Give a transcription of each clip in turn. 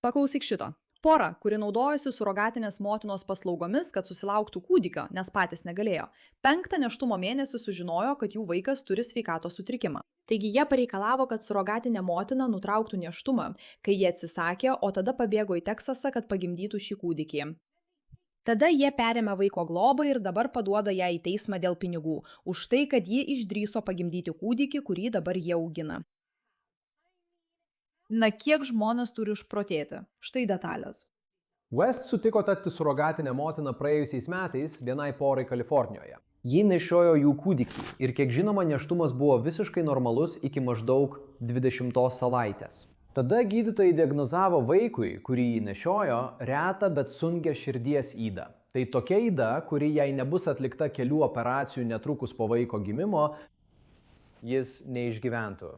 Paklausyk šito. Pora, kuri naudojosi surogatinės motinos paslaugomis, kad susilauktų kūdikio, nes patys negalėjo, 5. nėštumo mėnesį sužinojo, kad jų vaikas turi sveikatos sutrikimą. Taigi jie pareikalavo, kad surogatinė motina nutrauktų nėštumą, kai jie atsisakė, o tada pabėgo į Teksasą, kad pagimdytų šį kūdikį. Tada jie perėmė vaiko globą ir dabar paduoda ją į teismą dėl pinigų, už tai, kad ji išdrįso pagimdyti kūdikį, kurį dabar jie augina. Na kiek žmonės turi išprotėti? Štai detalės. West sutiko tapti surogatinę motiną praėjusiais metais vienai porai Kalifornijoje. Ji nešiojo jų kūdikį ir kiek žinoma nėštumas buvo visiškai normalus iki maždaug 20 savaitės. Tada gydytojai diagnozavo vaikui, kurį jį nešiojo, retą, bet sunkią širdies ydą. Tai tokia yda, kuri jei nebus atlikta kelių operacijų netrukus po vaiko gimimo, jis neišgyventų.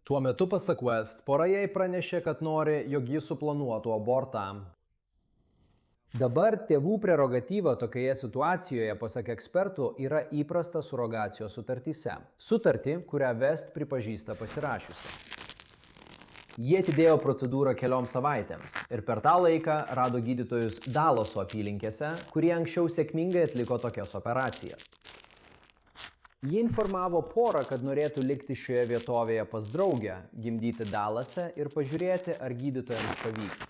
Tuo metu, pasak West, pora jai pranešė, kad nori, jog ji suplanuotų abortą. Dabar tėvų prerogatyva tokioje situacijoje, pasak ekspertų, yra įprasta surogacijos sutartyse. Sutartį, kurią West pripažįsta pasirašiusi. Jie atidėjo procedūrą kelioms savaitėms ir per tą laiką rado gydytojus Dallaso apylinkėse, kurie anksčiau sėkmingai atliko tokias operacijas. Jie informavo porą, kad norėtų likti šioje vietovėje pas draugę, gimdyti Dallase ir pažiūrėti, ar gydytojams pavyks.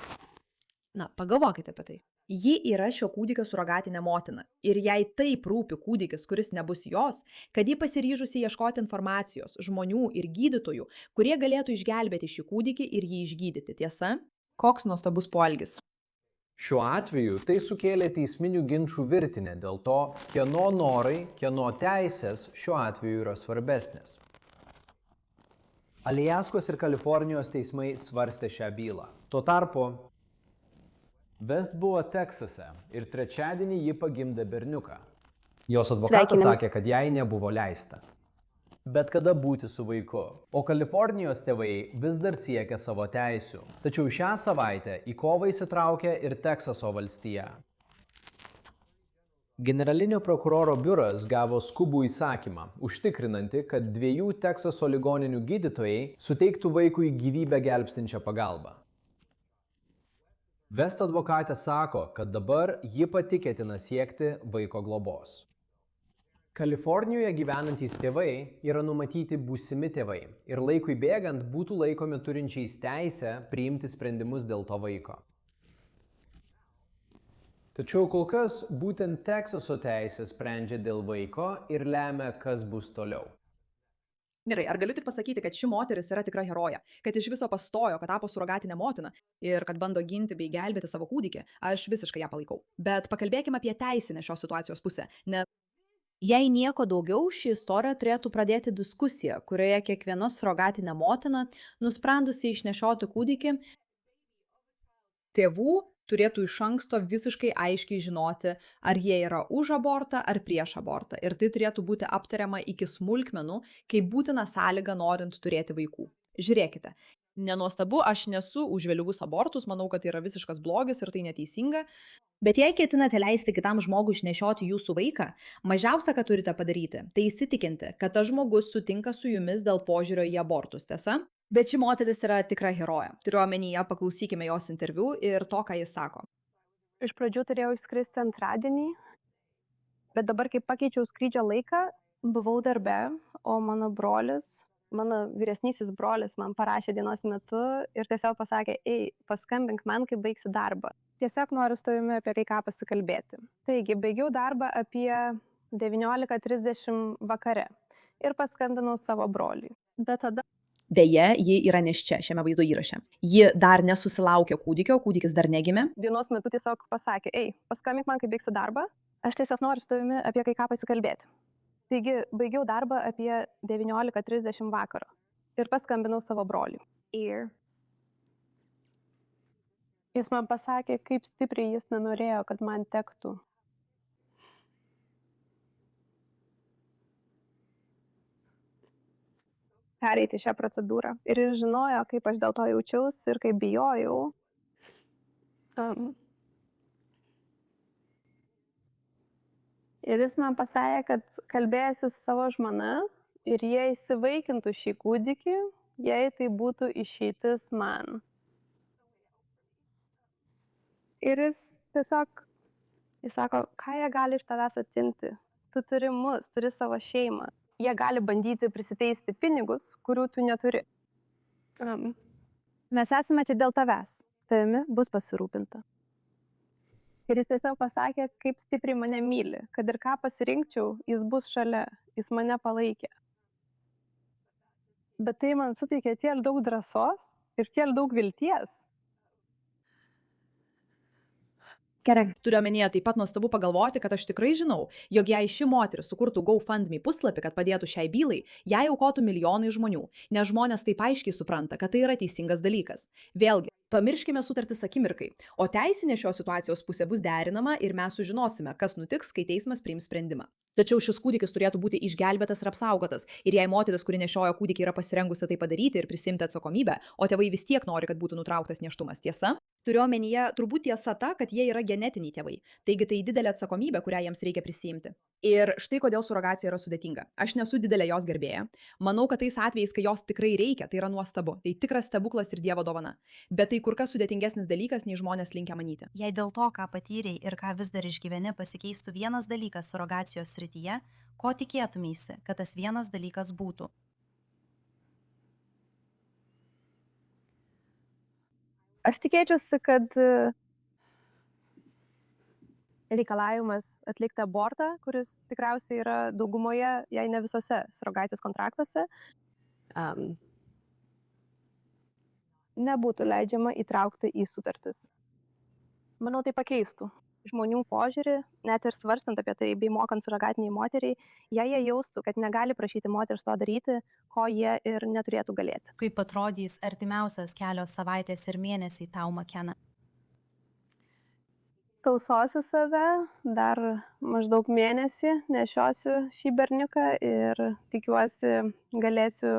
Na, pagalvokite apie tai. Ji yra šio kūdikio surogatinė motina. Ir jai taip rūpi kūdikis, kuris nebus jos, kad ji pasiryžusi ieškoti informacijos, žmonių ir gydytojų, kurie galėtų išgelbėti šį kūdikį ir jį išgydyti. Tiesa? Koks nuostabus poelgis. Šiuo atveju tai sukėlė teisminių ginčų virtinę dėl to, kieno norai, kieno teisės šiuo atveju yra svarbesnės. Aliaskos ir Kalifornijos teismai svarstė šią bylą. Tuo tarpu West buvo Teksase ir trečiadienį ji pagimdė berniuką. Jos advokatas sakė, kad jai nebuvo leista. Bet kada būti su vaiku. O Kalifornijos tėvai vis dar siekia savo teisių. Tačiau šią savaitę į kovą įsitraukė ir Teksaso valstija. Generalinio prokuroro biuras gavo skubų įsakymą, užtikrinantį, kad 2 Teksaso ligoninių gydytojai suteiktų vaikui gyvybę gelbstinčią pagalbą. West advokatė sako, kad dabar ji pati ketina siekti vaiko globos. Kalifornijoje gyvenantys tėvai yra numatyti būsimi tėvai ir laikui bėgant būtų laikomi turinčiais teisę priimti sprendimus dėl to vaiko. Tačiau kol kas būtent Teksaso teisė sprendžia dėl vaiko ir lemia, kas bus toliau. Gerai, ar galiu tik pasakyti, kad ši moteris yra tikra heroja, kad iš viso pastojo, kad tapo surogatinė motina ir kad bando ginti bei gelbėti savo kūdikį, aš visiškai ją palaikau. Bet pakalbėkime apie teisinę šios situacijos pusę, nes jei nieko daugiau, ši istorija turėtų pradėti diskusiją, kurioje kiekviena surogatinė motina, nusprendusi išnešioti kūdikį, tėvų turėtų iš anksto visiškai aiškiai žinoti, ar jie yra už abortą ar prieš abortą. Ir tai turėtų būti aptariama iki smulkmenų, kaip būtina sąlyga norint turėti vaikų. Žiūrėkite. Nenuostabu, aš nesu už vėlyvus abortus, manau, kad tai yra visiškas blogis ir tai neteisinga. Bet jei ketinate leisti kitam žmogui išnešioti jūsų vaiką, mažiausia, ką turite padaryti, tai įsitikinti, kad tas žmogus sutinka su jumis dėl požiūrio į abortus, tiesa? Bet ši moteris yra tikra heroja. Turiu omenyje, paklausykime jos interviu ir to, ką jis sako. Iš pradžių turėjau išskristi antradienį, bet dabar, kai pakeičiau skrydžio laiką, buvau darbe, o mano vyresnysis brolis man parašė dienos metu ir tiesiog pasakė, ei, paskambink man, kai baigsi darbą. Tiesiog noriu su tavimi apie ką pasikalbėti. Taigi, baigiau darbą apie 19:30 vakare ir paskambinau savo broliui. Bet tada... Deja, ji yra nėščia šiame vaizdo įraše. Ji dar nesusilaukė kūdikio, kūdikis dar negimė. Dienos metu tiesiog pasakė, ei, paskambink man, kai baigsi darbą. Aš tiesiog noriu su tavimi apie ką pasikalbėti. Taigi, baigiau darbą apie 19:30 vakaro ir paskambinau savo broliui. Jis man pasakė, kaip stipriai jis nenorėjo, kad man tektų. Pereiti šią procedūrą. Ir jis žinojo, kaip aš dėl to jaučiausi ir kaip bijojau. Ir jis man pasakė, kad kalbėsiu su savo žmona ir jie įsivaikintų šį kūdikį, jei tai būtų išeitis man. Ir jis sako, ką jie gali iš tavęs atimti? Tu turi mus, turi savo šeimą. Jie gali bandyti prisiteisti pinigus, kurių tu neturi. Mes esame čia dėl tavęs. Tavimi bus pasirūpinta. Ir jis tiesiog pasakė, kaip stipriai mane myli, kad ir ką pasirinkčiau, jis bus šalia, jis mane palaikė. Bet tai man suteikė tiek daug drąsos ir tiek daug vilties. Gerai. Turiu omenyje taip pat nuostabu pagalvoti, kad aš tikrai žinau, jog jei ši moteris sukurtų GoFundMe puslapį, kad padėtų šiai bylai, jai aukotų milijonai žmonių, nes žmonės taip aiškiai supranta, kad tai yra teisingas dalykas. Vėlgi, pamirškime sutartis akimirkai, o teisinė šios situacijos pusė bus derinama ir mes sužinosime, kas nutiks, kai teismas priims sprendimą. Tačiau šis kūdikis turėtų būti išgelbėtas ir apsaugotas, ir jei moteris, kuri nešioja kūdikį, yra pasirengusi tai padaryti ir prisimti atsakomybę, o tėvai vis tiek nori, kad būtų nutrauktas nėštumas, tiesa? Turiu omenyje turbūt tiesa ta, kad jie yra genetiniai tėvai, taigi tai didelė atsakomybė, kurią jiems reikia prisiimti. Ir štai kodėl surrogacija yra sudėtinga. Aš nesu didelė jos gerbėja. Manau, kad tais atvejais, kai jos tikrai reikia, tai yra nuostabu. Tai tikras stebuklas ir Dievo dovana. Bet tai kur kas sudėtingesnis dalykas, nei žmonės linkę manyti. Jei dėl to, ką patyrei ir ką vis dar išgyveni, pasikeistų vienas dalykas surrogacijos srityje, ko tikėtumėsi, kad tas vienas dalykas būtų? Aš tikėčiausi, kad reikalavimas atlikti abortą, kuris tikriausiai yra daugumoje, jei ne visose surrogacijos kontraktuose, nebūtų leidžiama įtraukti į sutartis. Manau, tai pakeistų žmonių požiūrį, net ir svarstant apie tai, bei mokant surrogatiniai moteriai, jei jie jaustų, kad negali prašyti moters to daryti, ko jie ir neturėtų galėti. Kaip atrodys artimiausios kelios savaitės ir mėnesiai tau, Makena? Tausosiu save, dar maždaug mėnesį nešiosiu šį berniuką ir tikiuosi galėsiu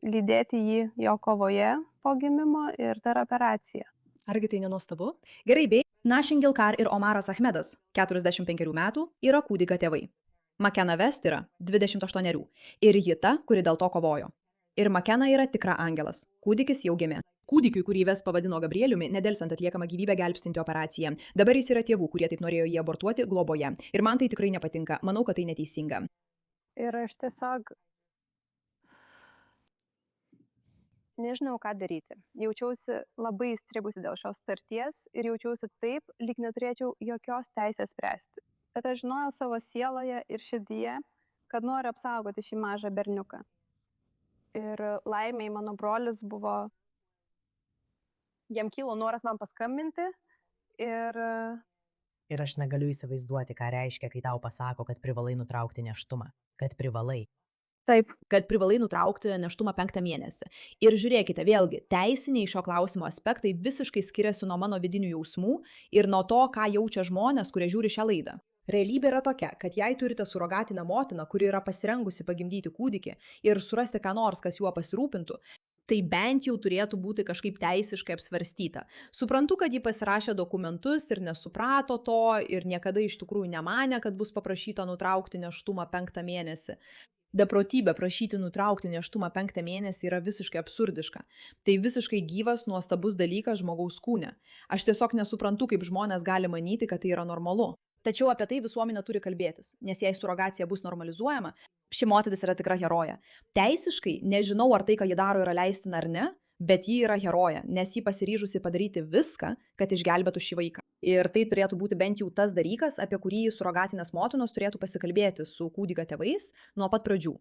lydėti jį jo kovoje po gimimo ir dar operaciją. Argi tai nenuostabu? Gerai, bei Nashin Gilkar ir Omaras Ahmedas, 45 metų, yra kūdikio tėvai. Makena West yra 28 ir ji ta, kuri dėl to kovojo. Ir Makena yra tikra angelas. Kūdikis jau gimė. Kūdikiui, kurį West pavadino Gabrieliumi, nedelsant atliekama gyvybę gelbstinti operacija. Dabar jis yra tėvų, kurie taip norėjo jį abortuoti, globoje. Ir man tai tikrai nepatinka. Manau, kad tai neteisinga. Ir aš tiesiog nežinau, ką daryti. Jaučiausi labai įstrigusi dėl šios sutarties ir jaučiausi taip, lyg neturėčiau jokios teisės spręsti. Bet aš žinojau savo sieloje ir širdyje, kad noriu apsaugoti šį mažą berniuką. Ir laimiai mano brolis buvo, jam kilo noras man paskambinti ir... Ir aš negaliu įsivaizduoti, ką reiškia, kai tau pasako, kad privalai nutraukti nėštumą. Kad privalai. Taip. Kad privalai nutraukti nėštumą 5. mėnesį. Ir žiūrėkite, vėlgi, teisiniai šio klausimo aspektai visiškai skiriasi nuo mano vidinių jausmų ir nuo to, ką jaučia žmonės, kurie žiūri šią laidą. Realybė yra tokia, kad jei turite surogatinę motiną, kuri yra pasirengusi pagimdyti kūdikį ir surasti ką nors, kas juo pasirūpintų, tai bent jau turėtų būti kažkaip teisiškai apsvarstyta. Suprantu, kad ji pasirašė dokumentus ir nesuprato to ir niekada iš tikrųjų nemanė, kad bus paprašyta nutraukti nėštumą 5. mėnesį. Beprotybė prašyti nutraukti nėštumą 5. mėnesį yra visiškai absurdiška. Tai visiškai gyvas, nuostabus dalykas žmogaus kūne. Aš tiesiog nesuprantu, kaip žmonės gali manyti, kad tai yra normalu. Tačiau apie tai visuomenė turi kalbėtis, nes jei surogacija bus normalizuojama, ši moteris yra tikra herojė. Teisiškai nežinau, ar tai, ką ji daro, yra leistina ar ne, bet ji yra herojė, nes ji pasiryžusi padaryti viską, kad išgelbėtų šį vaiką. Ir tai turėtų būti bent jau tas dalykas, apie kurį surogatinės motinos turėtų pasikalbėti su kūdikio tėvais nuo pat pradžių.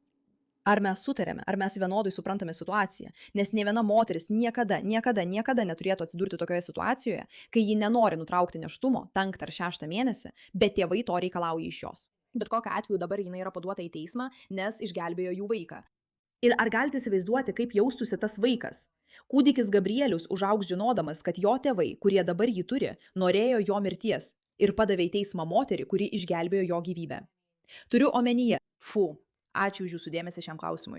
Ar mes sutarėme, ar mes vienodai suprantame situaciją, nes nė viena moteris niekada neturėtų atsidurti tokioje situacijoje, kai ji nenori nutraukti nėštumo 5. ar 6. mėnesį, bet tėvai to reikalauja iš jos. Bet kokiu atveju dabar jinai yra paduota į teismą, nes išgelbėjo jų vaiką. Ir ar galite įsivaizduoti, kaip jaustųsi tas vaikas? Kūdikis Gabrielius užaugs žinodamas, kad jo tėvai, kurie dabar jį turi, norėjo jo mirties ir padavė į teismą moterį, kuri išgelbėjo jo gyvybę. Turiu omenyje, ačiū už jūsų dėmesį šiam klausimui.